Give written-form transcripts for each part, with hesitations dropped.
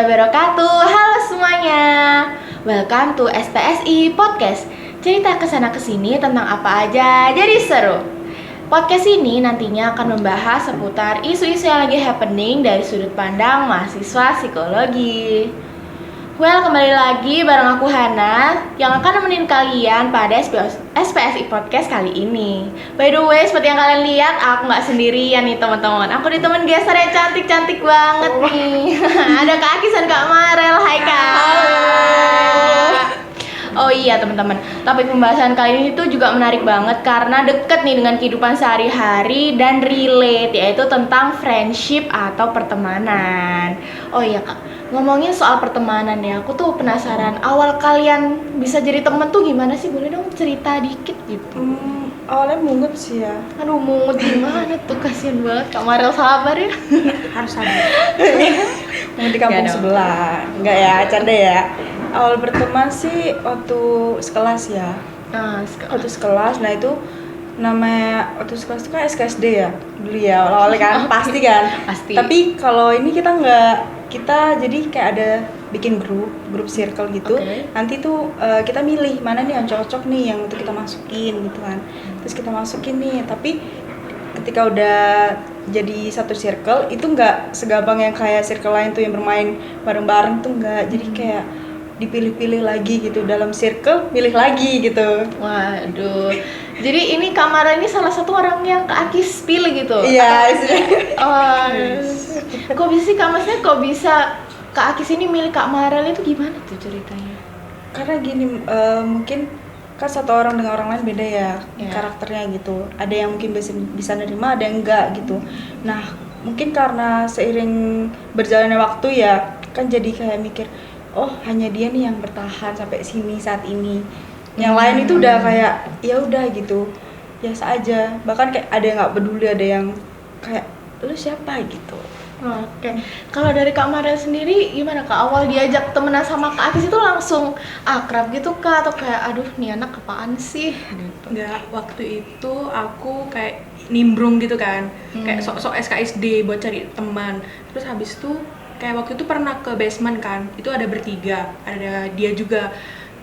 wabarakatuh. Halo semuanya. Welcome to SPSI Podcast. Cerita kesana kesini tentang apa aja jadi seru. Podcast ini nantinya akan membahas seputar isu-isu yang lagi happening dari sudut pandang mahasiswa psikologi. Well, kembali lagi bareng aku Hana yang akan nemenin kalian pada SPSI Podcast kali ini. By the way, seperti yang kalian lihat, aku nggak sendirian nih teman-teman. Aku ditemen geser yang cantik-cantik banget nih. Ada Kak Akis dan Kak Marel. Hai Kak. Oh iya teman-teman, topik pembahasan kali ini tuh juga menarik banget karena deket nih dengan kehidupan sehari-hari dan relate, yaitu tentang friendship atau pertemanan. Oh iya Kak, ngomongin soal pertemanan ya, aku tuh penasaran awal kalian bisa jadi temen tuh gimana sih? Boleh dong cerita dikit gitu. Awalnya mungut sih ya. Aduh mungut gimana tuh, kasihan banget Kak Marel, sabar ya. Harus sabar. Mungut di kampung Nggak dong. sebelah. Enggak ya, canda ya. Awal berteman sih waktu sekelas ya. Nah, Waktu sekelas, nah itu namanya waktu sekelas itu kan SKSD ya dulu ya awalnya kan. Pasti kan. Pasti. Tapi kalau ini kita jadi kayak ada bikin grup circle gitu. Oke. Nanti tuh kita milih mana nih yang cocok nih yang untuk kita masukin gitu kan. Terus kita masukin nih, tapi ketika udah jadi satu circle itu nggak segampang yang kayak circle lain tuh yang bermain bareng-bareng tuh nggak. Jadi kayak dipilih-pilih lagi gitu dalam circle, milih lagi gitu. Waduh. Jadi ini Kak Marel ini salah satu orang yang Kak Akis pilih gitu. Iya, Oh, kok bisa sih Kak, maksudnya kok bisa Kak Akis ini milih Kak Marel itu gimana tuh ceritanya? karena gini mungkin kan satu orang dengan orang lain beda ya Ya. karakternya gitu. Ada yang mungkin bisa nerima, ada yang enggak gitu. Nah mungkin karena seiring berjalannya waktu ya kan jadi kayak mikir, oh hanya dia nih yang bertahan sampai sini saat ini. Yang lain itu udah kayak ya udah gitu, biasa aja. Bahkan kayak ada yang nggak peduli, ada yang kayak lu siapa gitu. Oke. Kalau dari Kak Marel sendiri gimana Kak? Awal diajak temenan sama Kak Akis itu langsung akrab gitu Kak, atau kayak aduh nih anak apaan sih gitu? Enggak, waktu itu aku kayak nimbrung gitu kan, kayak sok-sok SKSD buat cari teman. Terus habis itu kayak waktu itu pernah ke basement kan, itu ada bertiga, ada dia juga.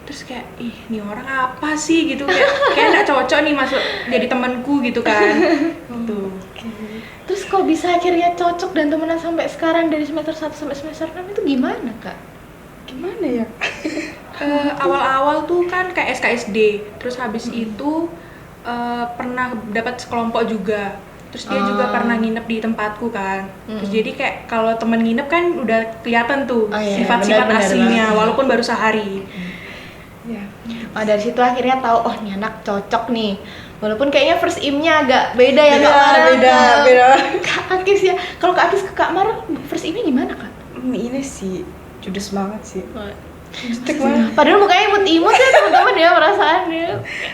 Terus kayak, ih nih orang apa sih gitu, kayak nggak cocok nih masuk jadi temanku gitu kan. Tuh. Terus kok bisa akhirnya cocok dan temenan sampai sekarang dari semester 1 sampai semester 6 itu gimana Kak? Gimana ya? Awal-awal tuh kan kayak SKSD, terus habis itu pernah dapat sekelompok juga. Terus dia juga pernah nginep di tempatku kan. Terus jadi kayak kalau temen nginep kan udah kelihatan tuh Oh, iya, sifat-sifat benar-benar aslinya banget. walaupun baru sehari. Ya. Oh, dari situ akhirnya tahu oh nih anak cocok nih. Walaupun kayaknya first im-nya agak beda ya Kak Marel. beda. Kak Akis ya. Kalau Kak Akis ke Kak Marel first im-nya gimana Kak? Ini sih judes banget sih. Jutek banget. Padahal mukanya imut-imut ya teman-teman ya perasaannya.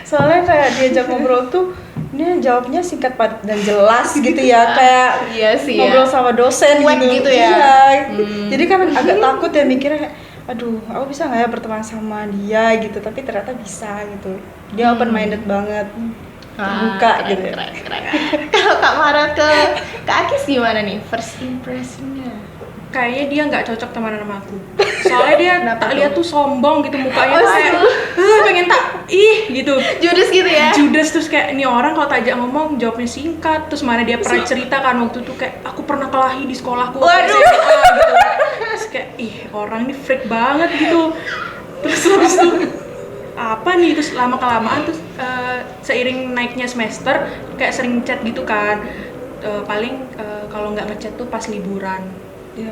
Soalnya kayak diajak ngobrol tuh dia jawabnya singkat padat dan jelas gitu ya, kayak Iya sih ngobrol ya. sama dosen Cuek gitu ya. Iya. Jadi kan agak takut ya mikirnya kayak, aduh aku bisa nggak ya berteman sama dia gitu, tapi ternyata bisa gitu. Dia open minded banget, terbuka keren, gitu. keren. Kalau Kak Marel ke Kak Akis gimana nih first impression-nya? Kayaknya dia nggak cocok temenan sama aku. Soalnya dia Kenapa tak tuh? lihat tuh sombong gitu mukanya, Oh, tuh kayak pengen tak gitu. Judes gitu ya. Judes. Terus kayak ini orang kalau tak ajak ngomong jawabnya singkat. Terus mana dia pernah cerita kan waktu itu kayak aku pernah kelahi di sekolahku waktu Waduh. SMA gitu. Terus kayak ih orang ini freak banget gitu. Terus habis itu apa nih, terus lama kelamaan terus seiring naiknya semester kayak sering chat gitu kan. Paling kalau nggak ngechat tuh pas liburan. Iya.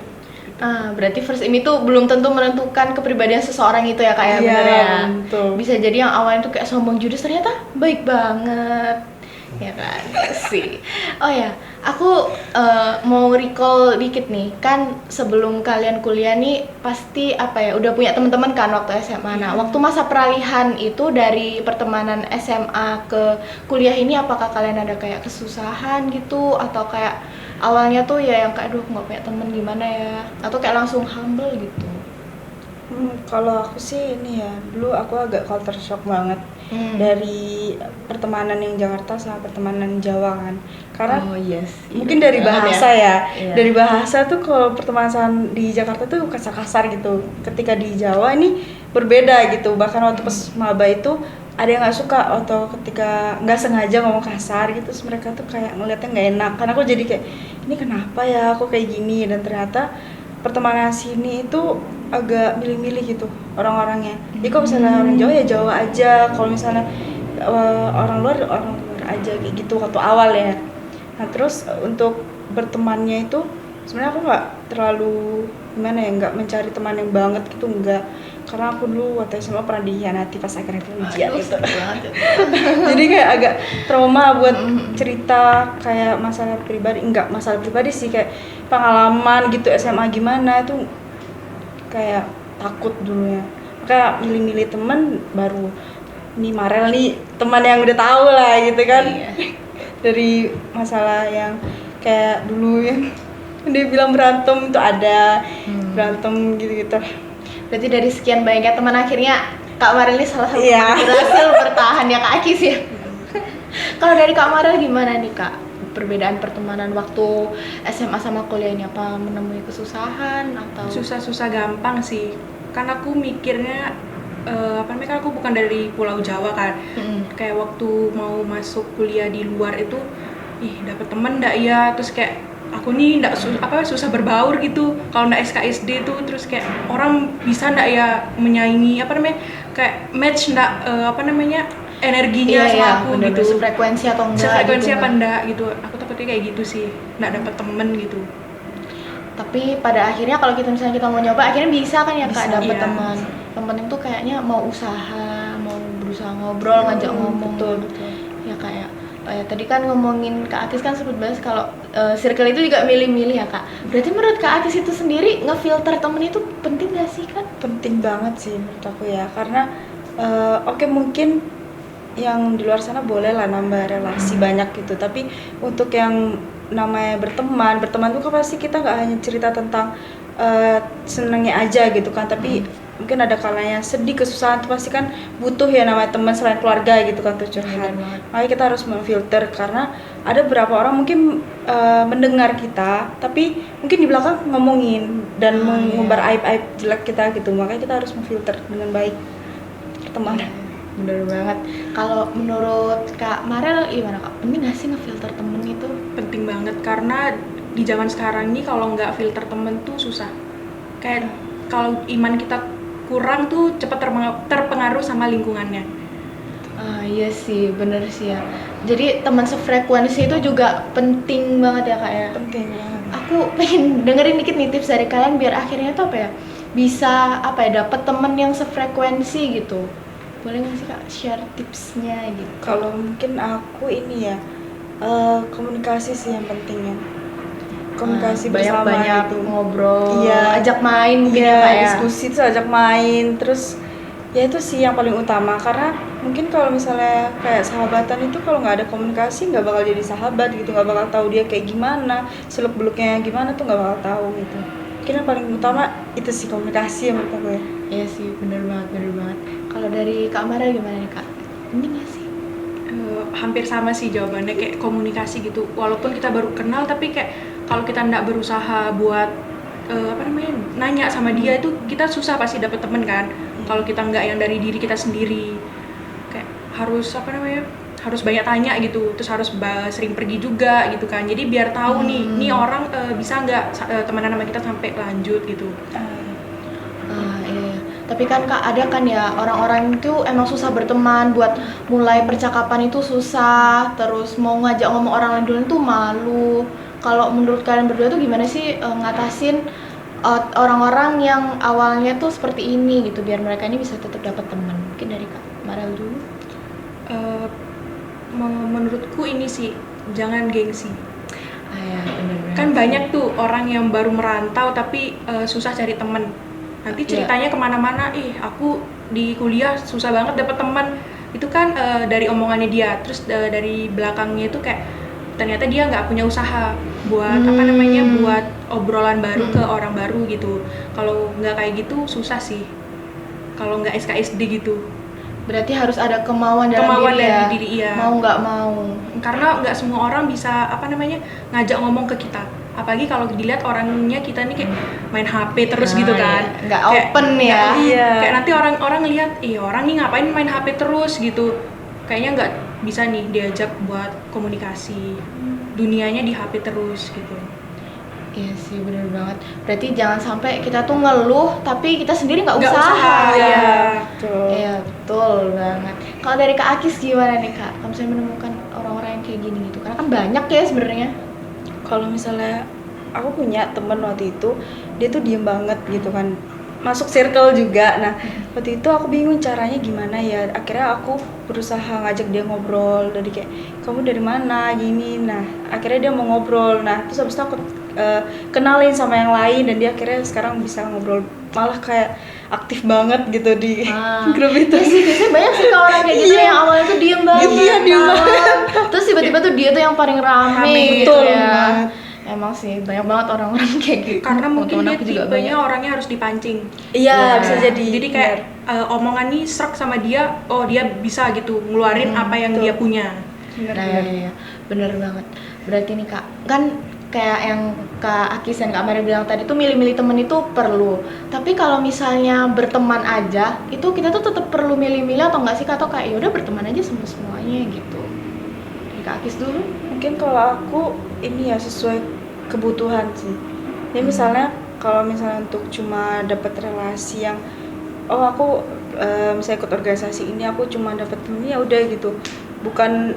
Berarti first im itu belum tentu menentukan kepribadian seseorang itu ya Kak ya, Iya, bener ya. betul. Bisa jadi yang awalnya tuh kayak sombong judes ternyata baik banget. Ya kan sih. Oh ya, aku mau recall dikit nih. Kan sebelum kalian kuliah nih pasti apa ya, udah punya teman-teman kan waktu SMA. Nah, waktu masa peralihan itu dari pertemanan SMA ke kuliah ini apakah kalian ada kayak kesusahan gitu atau kayak awalnya tuh ya yang kayak aduh nggak punya temen gimana ya, atau kayak langsung humble gitu? Kalau aku sih ini ya, dulu aku agak culture shock banget dari pertemanan yang Jakarta sama pertemanan Jawa kan. Karena Oh yes. mungkin dari bahasa ya. Iya. Dari bahasa tuh kalau pertemanan di Jakarta tuh kasar-kasar gitu. Ketika di Jawa ini berbeda gitu. Bahkan waktu pas maba itu ada yang nggak suka atau ketika nggak sengaja ngomong kasar gitu, terus mereka tuh kayak ngeliatnya nggak enak. Karena aku jadi kayak ini kenapa ya aku kayak gini, dan ternyata pertemanan sini itu agak milih-milih gitu orang-orangnya. Jadi kalau misalnya orang Jawa ya Jawa aja, kalau misalnya orang luar aja kayak gitu waktu awal ya. Nah terus untuk bertemannya itu sebenarnya aku nggak terlalu gimana ya, nggak mencari teman yang banget gitu, nggak, karena aku dulu waktu SMA pernah dikhianati pas akhirnya ujian gitu. Jadi kayak agak trauma buat cerita kayak masalah pribadi, enggak masalah pribadi sih, kayak pengalaman gitu SMA gimana itu kayak takut dulu ya. Kayak milih-milih teman baru nih Marel nih teman yang udah tahu lah gitu kan. Dari masalah yang kayak dulu yang dia bilang berantem itu ada berantem gitu-gitu. Berarti dari sekian banyaknya teman akhirnya Kak Marel ini salah satu Iya. yang berhasil bertahan ya Kak Akis ya. Kalau dari Kak Marel gimana nih Kak? Perbedaan pertemanan waktu SMA sama kuliah ini, apa menemui kesusahan atau Susah-susah gampang sih. Kan aku mikirnya apa namanya, kan aku bukan dari Pulau Jawa kan. Kayak waktu mau masuk kuliah di luar itu, ih dapat temen ndak ya, terus kayak aku nih ndak susah berbaur gitu kalau ndak SKSD tuh, terus kayak orang bisa ndak ya menyaingi apa namanya, kayak match ndak apa namanya energinya sama aku bener, gitu, sefrekuensi atau enggak sefrekuensi gitu, apa Mbak? ndak gitu. Aku takutnya kayak gitu sih, ndak dapat temen gitu. Tapi pada akhirnya kalau kita misalnya kita mau nyoba akhirnya bisa kan ya Kak, Bisa, dapet iya. teman. Yang penting tuh kayaknya mau usaha, mau berusaha ngobrol, ngajak ngomong. betul. Ya kayak tadi kan ngomongin Kak Akis kan sempat bahas kalau circle itu juga milih-milih ya Kak. Berarti menurut Kak Akis itu sendiri ngefilter temen itu penting gak sih kan? Penting banget sih menurut aku ya, karena oke mungkin yang di luar sana boleh lah nambah relasi banyak gitu, tapi untuk yang namanya berteman tuh kan pasti kita nggak hanya cerita tentang senengnya aja gitu kan, tapi mungkin ada kalanya sedih, kesusahan tuh pasti kan butuh ya namanya teman selain keluarga gitu kan tuh curhat. Makanya kita harus memfilter, karena ada beberapa orang mungkin mendengar kita tapi mungkin di belakang ngomongin dan mengumbar aib-aib jelek kita gitu. Makanya kita harus memfilter dengan baik pertemanan. Bener banget. Kalau menurut Kak Marel gimana Kak? Penting gak sih ngefilter temen itu? Penting banget, karena di zaman sekarang ini kalau nggak filter temen tuh susah. Kayak kalau iman kita kurang tuh cepat terpengaruh sama lingkungannya. Iya sih, bener sih ya. Jadi teman sefrekuensi itu juga penting banget ya Kak ya. Penting banget. Aku pengen dengerin dikit nih tips dari kalian biar akhirnya tuh apa ya, bisa apa ya, dapet temen yang sefrekuensi gitu. Boleh nggak sih Kak share tipsnya gitu? Kalau mungkin aku ini ya, komunikasi sih yang penting ya. Komunikasi bersama banyak gitu. ngobrol, Iya. ajak main gitu ya Iya, Kak ya. diskusi tuh ajak main, terus ya itu sih yang paling utama, karena mungkin kalau misalnya kayak sahabatan itu kalau nggak ada komunikasi nggak bakal jadi sahabat gitu, nggak bakal tahu dia kayak gimana, seluk beluknya gimana tuh nggak bakal tahu gitu. Mungkin yang paling utama itu sih komunikasi ya menurut aku ya. Iya sih, bener banget, bener banget. Kalau dari Kak Mara gimana nih Kak? Penting nggak sih? Hampir sama sih jawabannya, kayak komunikasi gitu. Walaupun kita baru kenal, tapi kayak kalau kita nggak berusaha buat apa namanya, nanya sama dia, itu kita susah pasti dapet temen kan. Kalau kita nggak yang dari diri kita sendiri, kayak harus apa namanya, harus banyak tanya gitu, terus harus sering pergi juga gitu kan. Jadi biar tahu nih orang bisa nggak temenan sama kita sampai lanjut gitu. Iya. Tapi kan Kak, ada kan ya orang-orang itu emang susah berteman, buat mulai percakapan itu susah, terus mau ngajak ngomong orang lain dulu itu malu. Kalau menurut kalian berdua tuh gimana sih ngatasin orang-orang yang awalnya tuh seperti ini gitu, biar mereka ini bisa tetap dapat teman? Mungkin dari Kak Marel dulu. Menurutku ini sih, jangan gengsi. Ya, bener-bener. Kan banyak tuh orang yang baru merantau tapi susah cari temen. Nanti ceritanya kemana-mana, aku di kuliah susah banget dapet teman. Itu kan dari omongannya dia, terus dari belakangnya itu kayak ternyata dia nggak punya usaha buat apa namanya, buat obrolan baru ke orang baru gitu. Kalau nggak kayak gitu susah sih. kalau nggak SKSD gitu. Berarti harus ada kemauan dalam Kemauan diri ya. dari diri, iya. Mau nggak mau. Karena nggak semua orang bisa ngajak ngomong ke kita, apalagi kalau dilihat orangnya kita nih kayak main HP terus gitu kan, Iya. Nggak Kayak- open ya. Iya. Kayak nanti orang lihat, orang nih ngapain main HP terus gitu, kayaknya nggak bisa nih diajak buat komunikasi, dunianya di HP terus gitu. Iya sih, bener banget. Berarti jangan sampai kita tuh ngeluh tapi kita sendiri nggak Nggak usaha. usaha, Iya. ya. Betul. Iya, betul banget. Kalau dari Kak Akis gimana nih Kak? Kalau misalnya menemukan orang-orang yang kayak gini gitu, karena kan banyak ya sebenarnya. Kalau misalnya aku punya temen waktu itu, dia tuh diem banget gitu kan, masuk circle juga. Nah waktu itu aku bingung caranya gimana ya, akhirnya aku berusaha ngajak dia ngobrol, dari kayak kamu dari mana gini. Nah akhirnya dia mau ngobrol, nah terus habis itu aku kenalin sama yang lain, dan dia akhirnya sekarang bisa ngobrol, malah kayak aktif banget gitu di grup itu. Iya sih, biasanya banyak sih kalau orang kayak gitu yang awalnya tuh diem banget. Iya, diem kan. Terus tiba-tiba tuh dia tuh yang paling rame Rame, gitu betul ya. banget. Emang sih banyak banget orang-orang kayak gitu. Karena mungkin Temen dia aku juga tipenya banyak. orangnya harus dipancing. Iya, Iya. bisa jadi. Jadi kayak omongan nih serak sama dia, oh dia bisa gitu ngeluarin apa yang betul. dia punya. Nah, iya, bener banget. Berarti nih Kak, kan kayak yang Kak Akis dan Kak Mary bilang tadi tuh milih-milih temen itu perlu. Tapi kalau misalnya berteman aja, itu kita tuh tetap perlu milih-milih atau enggak sih Kak? Atau kayak ya udah berteman aja sama semuanya gitu. Dari Kak Akis dulu. Mungkin kalau aku ini ya sesuai kebutuhan sih. Ya misalnya kalau misalnya untuk cuma dapat relasi yang aku misalnya ikut organisasi ini aku cuma dapat temen, ya udah gitu. Bukan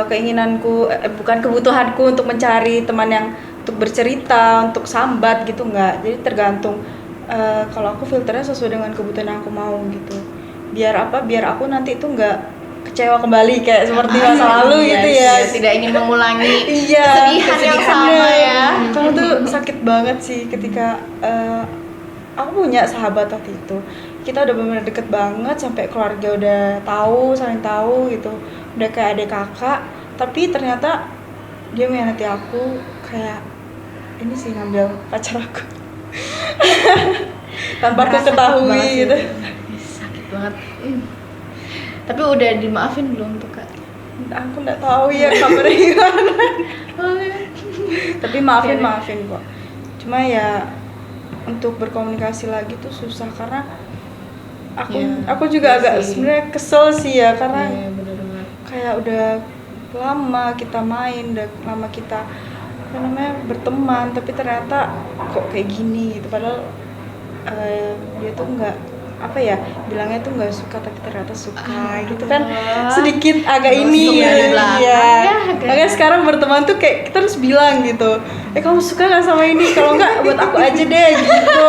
keinginanku, bukan kebutuhanku untuk mencari teman yang untuk bercerita, untuk sambat gitu, enggak. Jadi tergantung kalau aku filternya sesuai dengan kebutuhan yang aku mau gitu. Biar apa? Biar aku nanti itu enggak kecewa kembali kayak seperti masa lalu Iya gitu sih, ya. tidak ingin mengulangi Iya, kesedihan yang sama ya. Karena tuh sakit banget sih ketika aku punya sahabat waktu itu. Kita udah benar-benar deket banget sampai keluarga udah tahu, saling tahu gitu. Udah kayak adik kakak, tapi ternyata dia mengkhianati aku, kayak ini sih ngambil pacar aku. Tanpa aku Sakit ketahui banget sih. gitu. Sakit banget. Tapi udah dimaafin belum tuh Kak? Aku nggak tahu ya kabarnya gimana. Tapi maafin Oke. maafin kok. Cuma ya untuk berkomunikasi lagi tuh susah karena Iya, aku juga iya agak sih. sebenarnya kesel sih ya, karena Iya, bener banget. kayak udah lama kita main, udah lama kita apa namanya berteman, tapi ternyata kok kayak gini gitu. Padahal dia tuh nggak apa ya, bilangnya tuh nggak suka tapi ternyata suka gitu kan, sedikit agak ini Gosip dari ya. belakang, Iya. ya, agak. Makanya sekarang berteman tuh kayak kita harus bilang gitu, kamu suka nggak sama ini, kalau nggak buat aku aja deh gitu.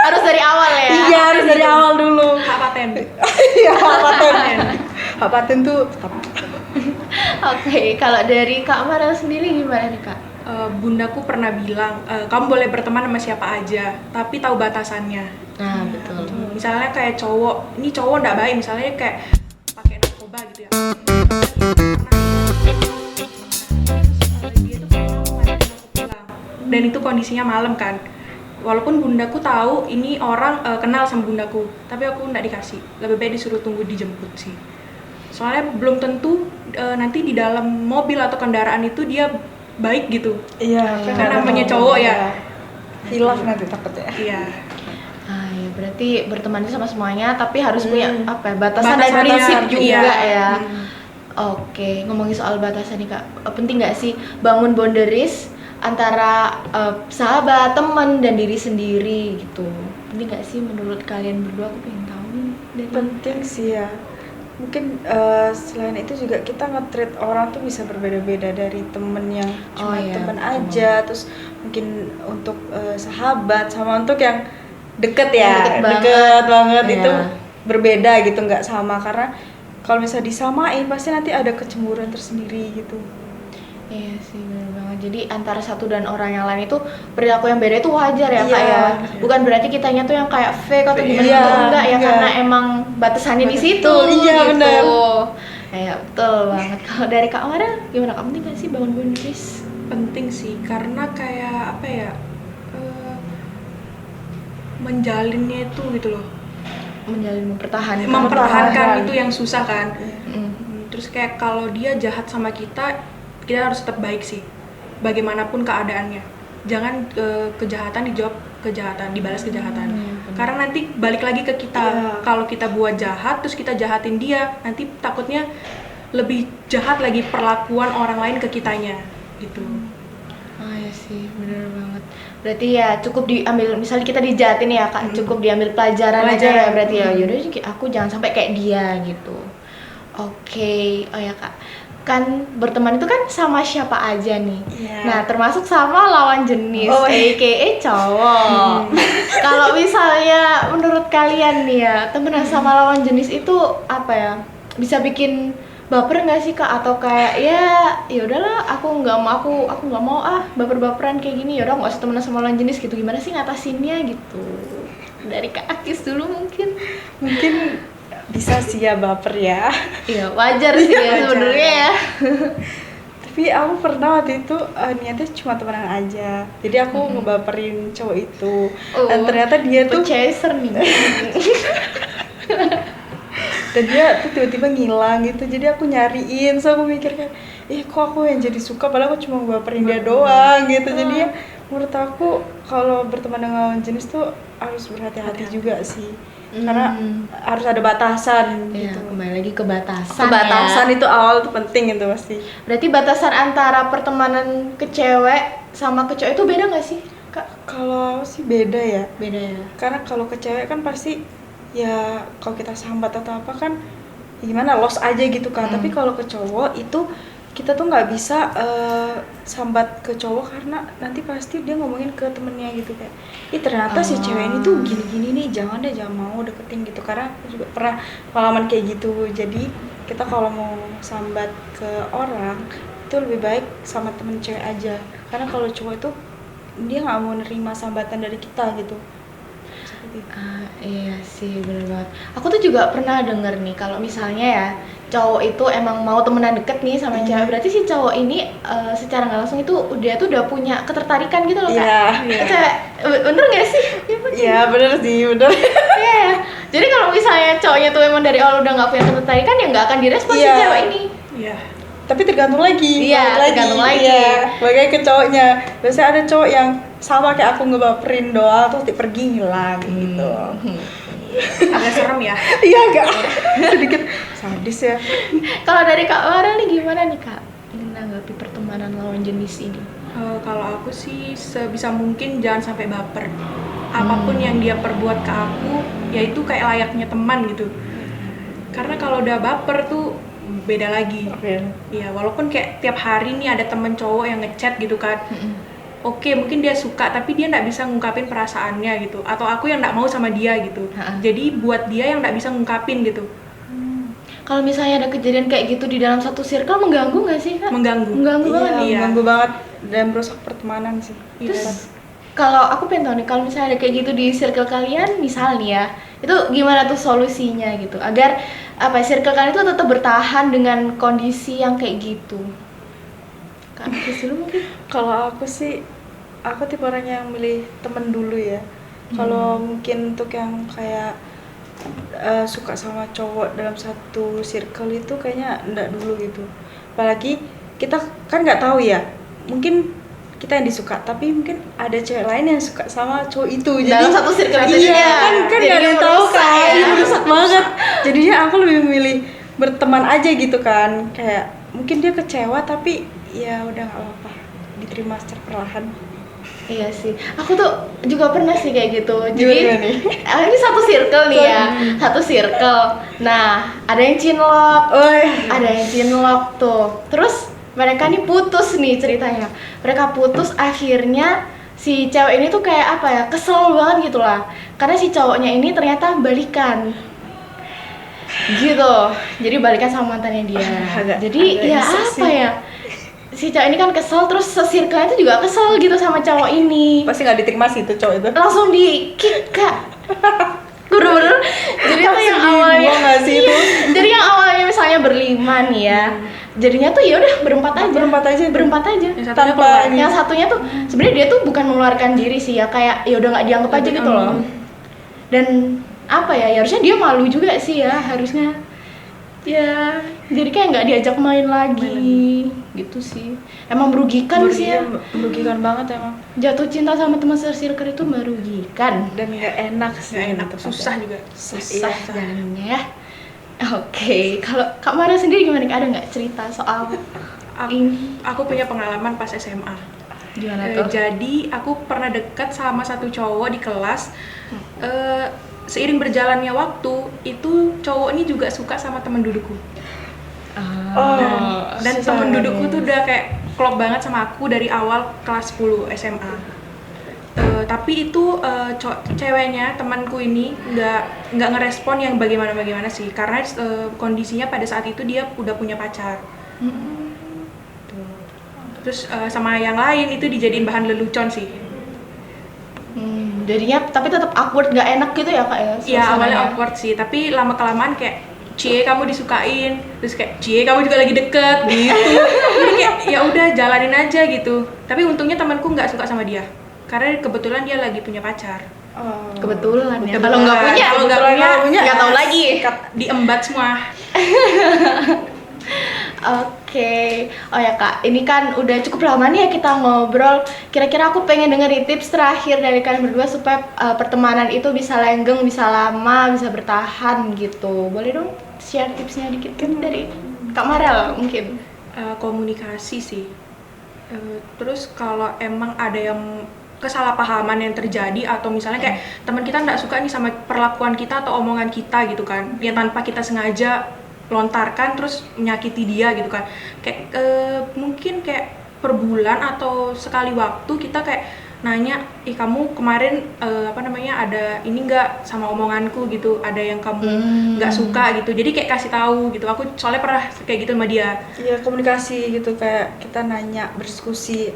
Harus dari awal ya. Iya, harus dari awal dulu. Hak paten. Iya, hak paten. Hak paten tuh tetap. Oke, kalau dari Kak Mara sendiri gimana nih Kak? Bundaku pernah bilang, kamu boleh berteman sama siapa aja, tapi tahu batasannya. Nah, betul. Misalnya kayak cowok, ini cowok nggak baik, misalnya kayak pakai narkoba gitu ya. Dia tuh pernah ngajakin aku pulang. Dan itu kondisinya malam kan. Walaupun bundaku tahu ini orang kenal sama bundaku, tapi aku nggak dikasih. Lebih baik disuruh tunggu dijemput sih. Soalnya belum tentu nanti di dalam mobil atau kendaraan itu dia baik gitu. Iya, Kan namanya cowok ya. Hilaf nanti takutnya. Iya. Ah, ya berarti berteman itu sama semuanya, tapi harus punya apa ya, batasan dan Batasannya, prinsip juga iya. ya. Oke, ngomongin soal batasan nih Kak, penting nggak sih bangun boundaries antara sahabat, teman, dan diri sendiri gitu? Penting nggak sih menurut kalian berdua? Aku pengen tahu nih dari Penting sih ya. Mungkin selain itu juga kita nge-treat orang tuh bisa berbeda-beda, dari temen yang cuma iya, temen betul. aja, terus mungkin untuk sahabat sama untuk yang deket ya, Deket banget. deket banget Iya. itu berbeda gitu, nggak sama. Karena kalau misalnya disamain pasti nanti ada kecemburuan tersendiri gitu. Iya sih, benar banget. Jadi antara satu dan orang yang lain itu perilaku yang beda itu wajar ya Kak Iya. ya. Bukan berarti kitanya tuh yang kayak fake atau gimana Iya, itu enggak ya, enggak. karena emang batasannya di situ. Iya, gitu. benar. Ya betul banget. Kalau dari Kak Mara gimana? Kamu penting nggak sih bangun boundaries? Penting sih, karena kayak apa ya, menjalinnya itu gitu loh. mempertahankan itu yang susah kan. Mm. Terus kayak kalau dia jahat sama kita harus tetap baik sih, bagaimanapun keadaannya. Jangan kejahatan dijawab kejahatan, dibalas kejahatan. Karena nanti balik lagi ke kita. Kalau kita buat jahat terus kita jahatin dia, nanti takutnya lebih jahat lagi perlakuan orang lain ke kitanya gitu. Oh ya sih, bener banget. Berarti ya cukup diambil, misalnya kita dijahatin ya Kak, cukup diambil pelajaran aja ya berarti ya. Yaudah aku jangan sampai kayak dia gitu. Oke, oh ya Kak, kan berteman itu kan sama siapa aja nih. Nah, termasuk sama lawan jenis, aka cowok. Kalau misalnya menurut kalian nih ya, temenan sama lawan jenis itu apa ya? Bisa bikin baper nggak sih Kak? Atau kayak ya udahlah, aku nggak mau baper-baperan kayak gini. Yaudah nggak usah temenan sama lawan jenis gitu. Gimana sih ngatasinnya gitu? Dari Kak Akis dulu mungkin. Bisa sih ya baper ya. Iya, wajar sih ya sebenarnya ya. Tapi aku pernah waktu itu niatnya cuma temenan aja. Jadi aku ngebaperin cowok itu. Dan ternyata dia tuh chaser nih. Dan dia tuh tiba-tiba ngilang gitu. Jadi aku nyariin, so aku mikir kan, kok aku yang jadi suka padahal aku cuma ngebaperin dia doang gitu. Jadi ya menurut aku kalau berteman dengan lawan jenis tuh harus berhati-hati juga sih. Karena harus ada batasan gitu. Kembali lagi ke batasan. Kebatasan itu awal tuh penting itu pasti. Berarti batasan antara pertemanan ke cewek sama ke cowok itu beda nggak sih Kak? Kalau sih beda ya. Beda ya. Karena kalau ke cewek kan pasti ya kalau kita sambat atau apa kan gimana los aja gitu kan. Tapi kalau ke cowok itu kita tuh nggak bisa sambat ke cowok karena nanti pasti dia ngomongin ke temennya gitu kayak, ternyata si cewek ini tuh gini-gini nih, jangan mau deketin gitu. Karena aku juga pernah pengalaman kayak gitu. Jadi kita kalau mau sambat ke orang itu lebih baik sama temen cewek aja. Karena kalau cowok itu dia nggak mau nerima sambatan dari kita gitu. Iya sih, bener banget. Aku tuh juga pernah denger nih kalau misalnya ya cowok itu emang mau temenan deket nih sama cewek, berarti si cowok ini secara nggak langsung itu dia tuh udah punya ketertarikan gitu loh Kak. Cewek, bener nggak sih? Iya bener sih, bener. Iya. Jadi kalau misalnya cowoknya tuh emang dari awal udah nggak punya ketertarikan ya nggak akan direspon si cewek ini. Iya. Tapi tergantung lagi. Tergantung lagi. Iya, bagaimana ke cowoknya. Biasanya ada cowok yang sama kayak aku ngebaperin doang terus pergi hilang gitu. Agak serem ya. Iya agak sedikit sadis ya. Kalau dari Kak Farel nih gimana nih Kak menanggapi pertemanan lawan jenis ini? Kalau aku sih sebisa mungkin jangan sampai baper. Apapun yang dia perbuat ke aku, ya itu kayak layaknya teman gitu. Karena kalau udah baper tuh beda lagi. Iya, walaupun kayak tiap hari nih ada temen cowok yang ngechat gitu kan. Oke, mungkin dia suka tapi dia nggak bisa ngungkapin perasaannya gitu. Atau aku yang nggak mau sama dia gitu. Jadi buat dia yang nggak bisa ngungkapin gitu. Kalau misalnya ada kejadian kayak gitu di dalam satu circle mengganggu nggak sih Kak? Mengganggu banget. Iya. Mengganggu banget dan merusak pertemanan sih. Terus kalau aku pengen tahu nih, kalau misalnya ada kayak gitu di circle kalian, misal nih ya, itu gimana tuh solusinya gitu agar circle kalian itu tetap bertahan dengan kondisi yang kayak gitu? Kak, dulu mungkin. Kalau aku sih, aku tipe orang yang milih temen dulu ya. Kalau mungkin untuk yang kayak suka sama cowok dalam satu circle itu kayaknya enggak dulu gitu. Apalagi kita kan nggak tahu ya, mungkin kita yang disuka tapi mungkin ada cewek lain yang suka sama cowok itu. Dalam jadi satu circle itu kan nggak ada yang tahu kan, ya. merusak banget. Jadinya aku lebih memilih berteman aja gitu kan, kayak mungkin dia kecewa tapi ya udah nggak apa-apa, diterima secara perlahan. Iya sih, aku tuh juga pernah sih kayak gitu. Jadi ini satu circle nih ya, satu circle. Nah, ada yang cinlok, ada yang cinlok tuh. Terus mereka nih putus nih ceritanya. Mereka putus, akhirnya si cewek ini tuh kayak apa ya, kesel banget gitu lah. Karena si cowoknya ini ternyata balikan. Gitu. Jadi balikan sama mantannya dia. Jadi ya apa ya? Si cowok ini kan kesel, terus se-circle itu juga kesel gitu sama cowok ini. Pasti nggak diterima sih itu cowok itu. Langsung di-kick Kak. Bener-bener. Jadi tuh yang awalnya jadi yang awalnya misalnya berlima nih ya. Jadinya tuh ya udah berempat aja. Yang satunya tuh sebenarnya dia tuh bukan mengeluarkan diri sih ya, kayak ya udah nggak dianggap aja gitu loh. Dan apa ya harusnya dia malu juga sih ya harusnya ya jadi kayak nggak diajak main lagi gitu sih emang merugikan sih ya Merugikan banget emang. jatuh cinta sama teman circle itu merugikan Dan nggak enak sih. Nggak enak, gitu, susah juga. susah jalannya ya. Oke, kalau Kak Mara sendiri gimana? Ada nggak cerita soal ini? Aku punya pengalaman pas SMA. Gimana tuh? Jadi aku pernah dekat sama satu cowok di kelas. Seiring berjalannya waktu, itu cowok ini juga suka sama teman dudukku. Dan teman dudukku tuh udah kayak klop banget sama aku dari awal kelas 10 SMA. Tapi itu ceweknya temanku ini nggak ngerespon yang bagaimana sih karena kondisinya pada saat itu dia udah punya pacar. Terus sama yang lain itu dijadiin bahan lelucon sih. Jadinya tapi tetap awkward nggak enak gitu ya Kak ya? Iya awalnya suasananya? awkward sih tapi lama kelamaan kayak cie kamu disukain terus kayak cie kamu juga lagi deket gitu. Jadi kayak ya udah jalanin aja gitu. Tapi untungnya temanku nggak suka sama dia karena kebetulan dia lagi punya pacar. Kebetulan ya. Kebetulan. Kalau nggak punya, Kalau nggak punya, nggak tahu lagi. Diembat semua. Oke, oh ya Kak, ini kan udah cukup lama nih ya kita ngobrol. Kira-kira aku pengen dengerin tips terakhir dari kalian berdua supaya pertemanan itu bisa langgeng, bisa lama, bisa bertahan gitu. Boleh dong share tipsnya dikit kan dari Kak Marel mungkin? Komunikasi sih. Terus kalau emang ada yang kesalahpahaman yang terjadi atau misalnya kayak teman kita nggak suka nih sama perlakuan kita atau omongan kita gitu kan, yang tanpa kita sengaja lontarkan terus menyakiti dia gitu kan, kayak mungkin kayak per bulan atau sekali waktu kita kayak nanya, kamu kemarin ada ini nggak sama omonganku gitu, ada yang kamu nggak suka gitu, jadi kayak kasih tahu gitu. Aku soalnya pernah kayak gitu sama dia. Iya komunikasi gitu kayak kita nanya berdiskusi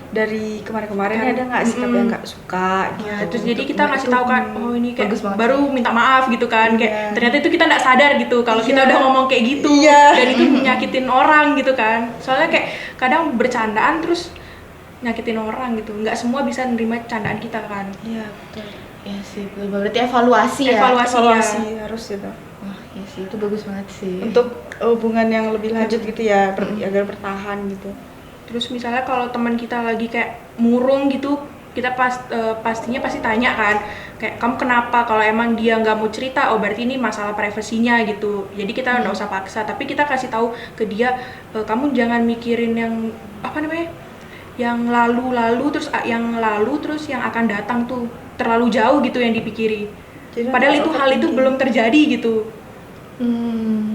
dari kemarin-kemarin ada nggak sikap yang nggak suka gitu. Ya, terus jadi kita ngasih tahu kan, oh ini kayak bagus banget baru minta maaf gitu kan, kayak ternyata itu kita nggak sadar gitu kalau kita Iya. udah ngomong kayak gitu Iya. dan itu nyakitin orang gitu kan. Soalnya kayak kadang bercandaan terus nyakitin orang gitu, nggak semua bisa nerima candaan kita kan. Iya betul. Iya sih, betul. Berarti evaluasi ya. Evaluasi. Harus gitu. Wah, iya sih, itu bagus banget sih. Untuk hubungan yang lebih lanjut gitu ya, agar bertahan gitu. Terus misalnya kalau teman kita lagi kayak murung gitu, kita pastinya pasti tanya kan, kayak kamu kenapa? Kalau emang dia nggak mau cerita, oh berarti ini masalah privasinya gitu. Jadi kita nggak usah paksa, tapi kita kasih tahu ke dia, kamu jangan mikirin yang yang lalu terus yang akan datang tuh terlalu jauh gitu yang dipikiri. Jadi Padahal itu hal itu belum terjadi gitu.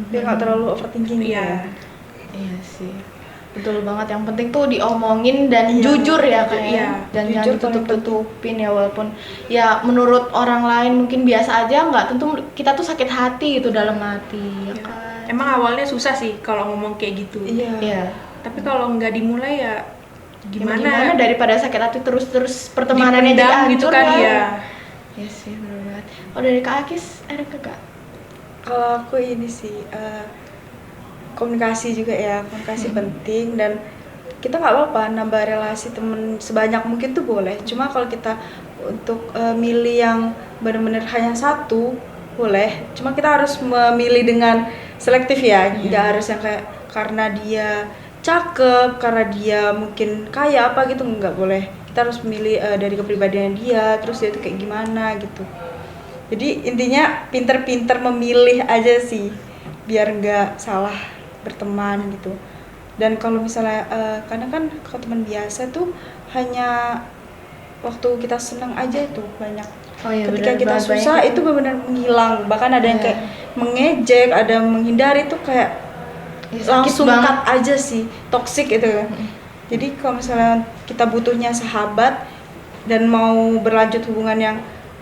Biar nggak terlalu overthinking gitu Iya. ya. Iya sih, betul banget. Yang penting tuh diomongin dan jujur ya Kak. Iya, Dan jujur jangan paling ditutup-tutupin ya, walaupun ya menurut orang lain mungkin biasa aja, nggak tentu kita tuh sakit hati gitu dalam hati ya kan. Emang awalnya susah sih kalau ngomong kayak gitu. Iya. Iya. Tapi kalau nggak dimulai ya Gimana daripada sakit hati terus pertemanannya jadi dipendam hancur gitu kan ya. Iya sih, benar banget. Oh, dari Kak Akis ada kagak? Kalau aku ini sih komunikasi juga ya, komunikasi penting dan kita nggak apa-apa nambah relasi temen sebanyak mungkin tuh boleh. Cuma kalau kita untuk milih yang benar-benar hanya satu boleh. Cuma kita harus memilih dengan selektif ya, nggak harus yang kayak karena dia cakep, karena dia mungkin kaya apa gitu, nggak boleh. Kita harus memilih dari kepribadian dia, terus dia tuh kayak gimana gitu. Jadi intinya pinter-pinter memilih aja sih, biar nggak salah berteman gitu. Dan kalau misalnya kadang kan kalau teman biasa tuh hanya waktu kita senang aja itu banyak. Oh iya, Ketika benar kita banget, susah banyak itu benar-benar menghilang. Bahkan ada yang Iya. kayak mengejek, ada yang menghindari tuh kayak Sakit langsung banget. cut aja sih, toxic itu. Jadi kalau misalnya kita butuhnya sahabat dan mau berlanjut hubungan yang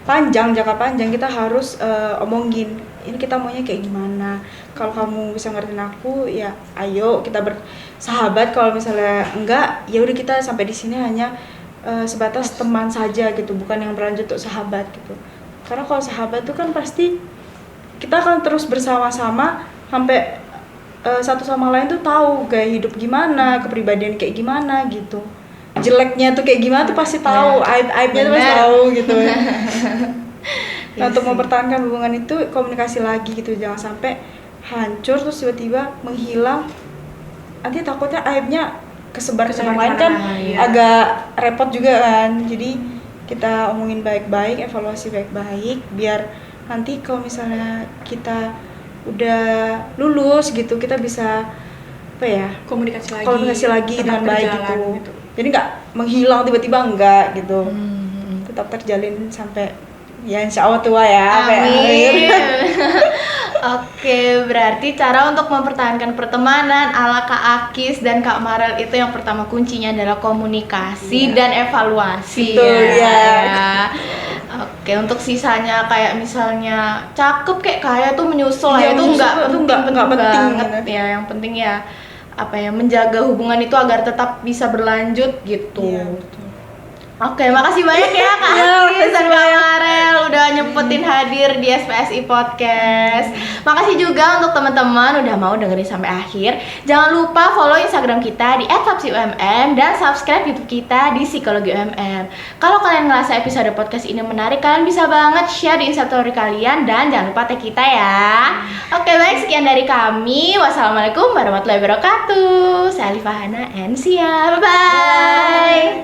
panjang, jangka panjang, kita harus omongin ini kita maunya kayak gimana. Kalau kamu bisa ngertiin aku ya ayo kita bersahabat, kalau misalnya enggak ya udah kita sampai di sini hanya sebatas teman saja gitu, bukan yang berlanjut untuk sahabat gitu. Karena kalau sahabat itu kan pasti kita akan terus bersama-sama sampai satu sama lain tuh tahu gaya hidup gimana, kepribadian kayak gimana gitu. Jeleknya tuh kayak gimana tuh pasti tahu, aib-aibnya tuh pasti Bener. tahu gitu. Nah, untuk mempertahankan hubungan itu komunikasi lagi gitu, jangan sampai hancur terus tiba-tiba menghilang. Nanti takutnya aibnya kesebar ke orang lain kan, iya. agak repot juga kan. Jadi kita omongin baik-baik, evaluasi baik-baik, biar nanti kalau misalnya kita udah lulus gitu, kita bisa apa ya, komunikasi lagi dengan tetap baik berjalan gitu. Jadi nggak menghilang tiba-tiba, enggak gitu. Hmm. Tetap terjalin sampai ya insya Allah tua ya. Amin. Oke, berarti cara untuk mempertahankan pertemanan ala Kak Akis dan Kak Marel itu yang pertama kuncinya adalah komunikasi dan evaluasi. Betul, ya. Oke, untuk sisanya kayak misalnya cakep kayak kaya tuh menyusul Iya, ya, itu menyusul nggak tuh penting, nggak penting banget gitu. ya. Yang penting ya apa ya, menjaga hubungan itu agar tetap bisa berlanjut gitu. Iya, betul. Oke, makasih banyak ya Kak Akis dan Kak Marel udah nyempetin hadir di SPSI Podcast. Makasih juga untuk teman-teman udah mau dengerin sampai akhir. Jangan lupa follow Instagram kita di @sapsiumm dan subscribe YouTube kita di Psikologi UMM. Kalau kalian ngerasa episode podcast ini menarik, kalian bisa banget share di Instastory kalian dan jangan lupa tag kita ya. Oke, baik, sekian dari kami. Wassalamualaikum warahmatullahi wabarakatuh. Saya Alifah Hana and see ya. Bye-bye.